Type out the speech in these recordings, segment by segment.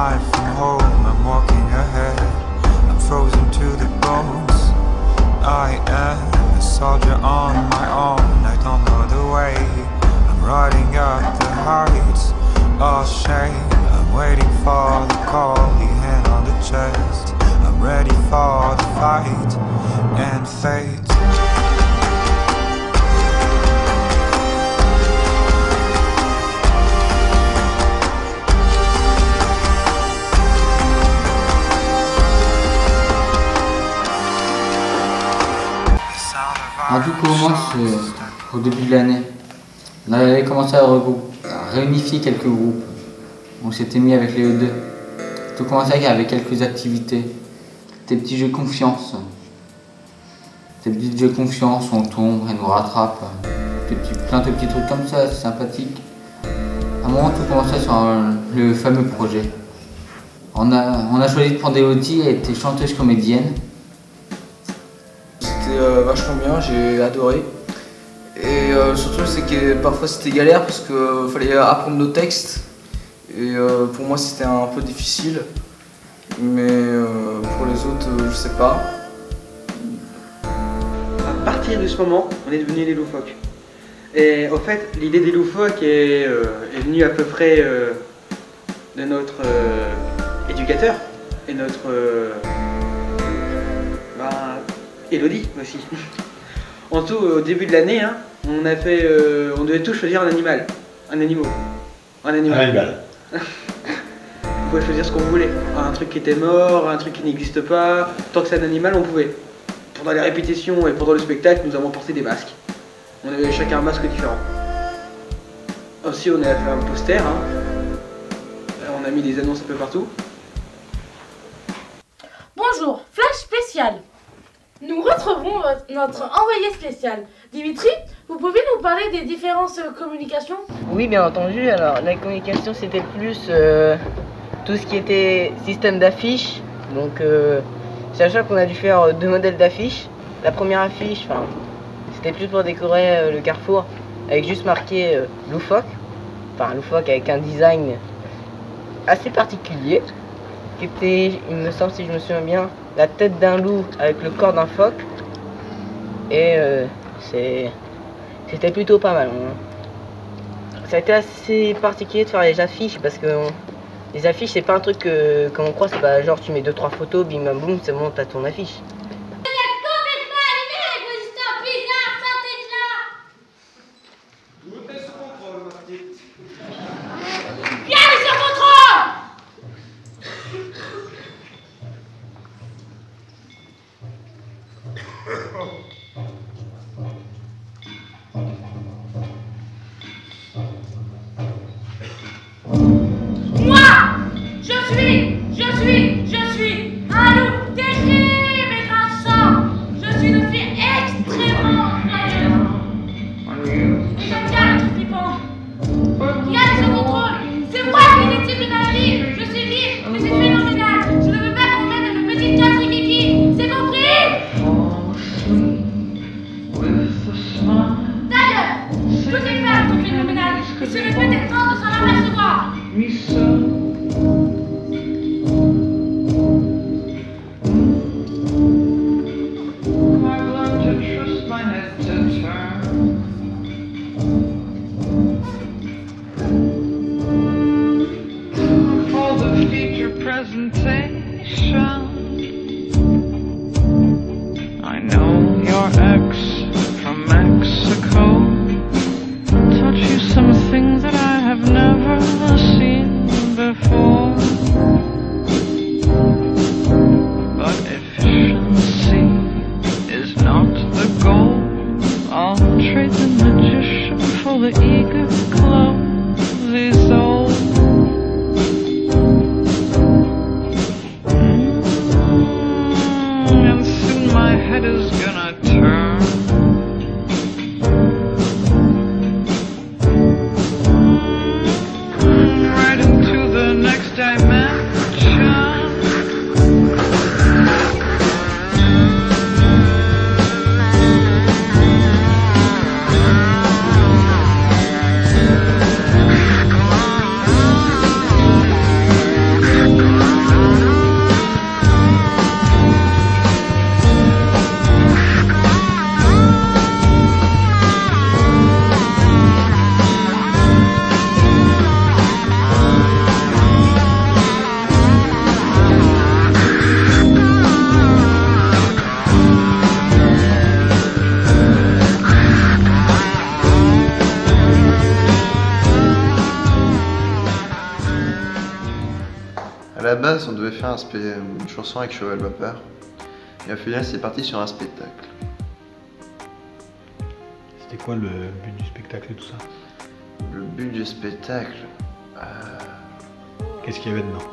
mile from home, I'm walking ahead, I'm frozen to the bones. I am a soldier on my own, I don't know the way, I'm riding up the heights, all shame. I'm waiting for the call, the hand on the chest, I'm ready for the fight and fate. Alors tout commence au début de l'année. On avait commencé à réunifier quelques groupes. On s'était mis avec les E2. Tout commençait avec quelques activités. Des petits jeux confiance. Des petits jeux confiance où on tombe et nous rattrape. Plein de petits trucs comme ça, c'est sympathique. À un moment tout commençait sur le fameux projet. On a choisi de prendre Elodie, elle était chanteuse comédienne. C'était vachement bien, j'ai adoré. Et surtout c'est que parfois c'était galère parce qu'il fallait apprendre nos textes. Et pour moi c'était un peu difficile. Mais pour les autres je sais pas. À partir de ce moment, on est devenus les loufoques. Et au fait, l'idée des loufoques est venue à peu près de notre éducateur et notre Elodie aussi. En tout, au début de l'année, hein, on devait tous choisir un animal. Un animal. On pouvait choisir ce qu'on voulait. Un truc qui était mort, un truc qui n'existe pas. Tant que c'est un animal, on pouvait. Pendant les répétitions et pendant le spectacle, nous avons porté des masques. On avait chacun un masque différent. Aussi, on a fait un poster. Hein. On a mis des annonces un peu partout. Bonjour, flash spécial. Nous retrouvons notre envoyé spécial. Dimitri, vous pouvez nous parler des différentes communications? Oui, bien entendu. Alors, la communication, c'était plus tout ce qui était système d'affiches. Donc, sachant qu'on a dû faire 2 modèles d'affiches. La première affiche, c'était plus pour décorer le carrefour, avec juste marqué loufoque. Enfin, loufoque avec un design assez particulier. Qui était, il me semble, si je me souviens bien, la tête d'un loup avec le corps d'un phoque. Et c'était plutôt pas mal. Ça a été assez particulier de faire les affiches parce que les affiches c'est pas un truc comme on croit, c'est pas genre tu mets 2-3 photos, bim bam boum, c'est bon, t'as ton affiche. Je suis un loup terrible et grinçant. Je suis une fille extrêmement joyeuse. Et j'aime bien le truc flippant. Regarde ce contrôle. C'est moi qui décide de ma vie. Je suis libre, je suis phénoménal. Je ne veux pas qu'on mette de petites casses kiki. C'est compris? D'ailleurs, toutes les femmes sont phénoménales. Il serait peut-être temps de s'en apercevoir. I know your ex from Mexico taught you some things that I have never seen before. But efficiency is not the goal. I'll trade the magician for the eager clumsy soul. And soon my head is gonna turn. base, on devait faire une chanson avec Cheval Vapeur. Et au final, c'est parti sur un spectacle. C'était quoi le but du spectacle et tout ça? Le but du spectacle... Qu'est-ce qu'il y avait dedans?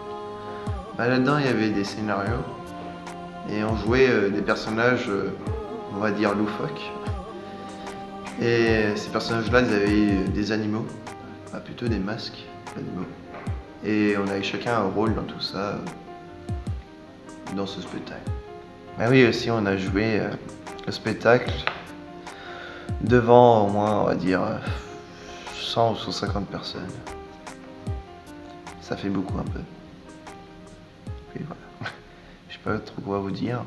Là-dedans, il y avait des scénarios. Et on jouait des personnages, on va dire, loufoques. Et ces personnages-là, ils avaient des animaux. Plutôt des masques d'animaux. Et on avait chacun un rôle dans tout ça, dans ce spectacle. Oui, aussi, on a joué le spectacle devant au moins, on va dire, 100 ou 150 personnes. Ça fait beaucoup un peu. Puis voilà. Je sais pas trop quoi vous dire.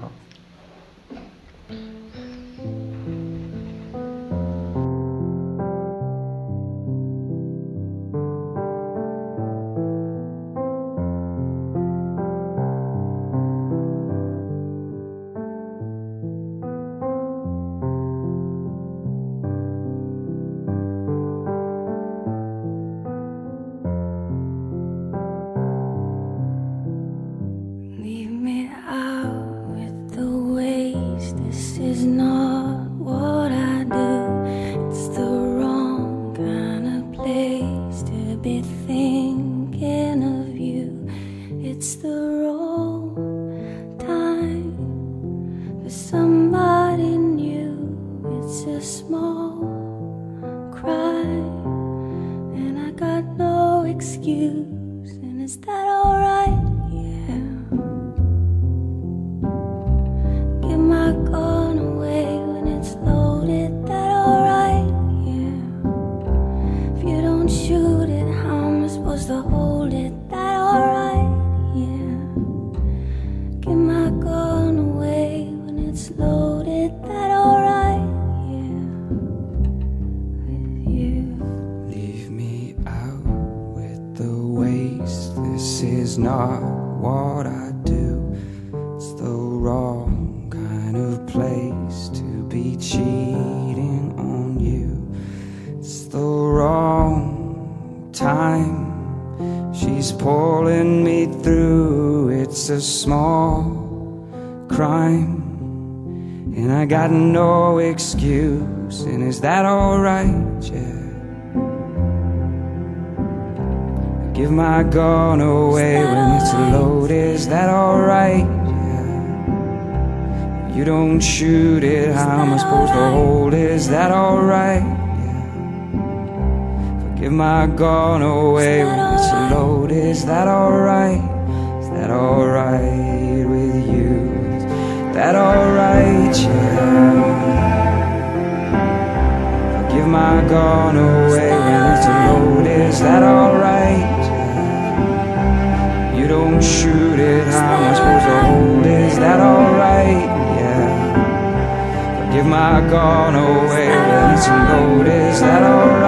Leave me out with the waste. This is not what I do. It's the wrong kind of place to be thinking of you. It's the wrong time for somebody new. It's a small crime, and I got no excuse. And is that alright? My gun away when it's loaded, that alright? Yeah. If you don't shoot it, how am I supposed to hold it? That alright? Yeah. Give my gun away when it's loaded, that alright? Yeah. With you. Leave me out with the waste. This is not what I do. It's the wrong kind of place to be cheating on you. It's the wrong time. She's pulling me through. It's a small crime, and I got no excuse. And is that alright? Yeah. I give my gun away when it's loaded. Is that alright? You don't shoot it, how am I supposed to hold it? Is that alright? Yeah. Give my gun away when it's loaded. Is that alright? Is that alright with you? Is that alright? Yeah. Give my gun away when it's loaded. Is that alright? Yeah. You don't shoot it, how am I supposed to hold it? Is that alright? Give my gun away when it's loaded. Is that alright?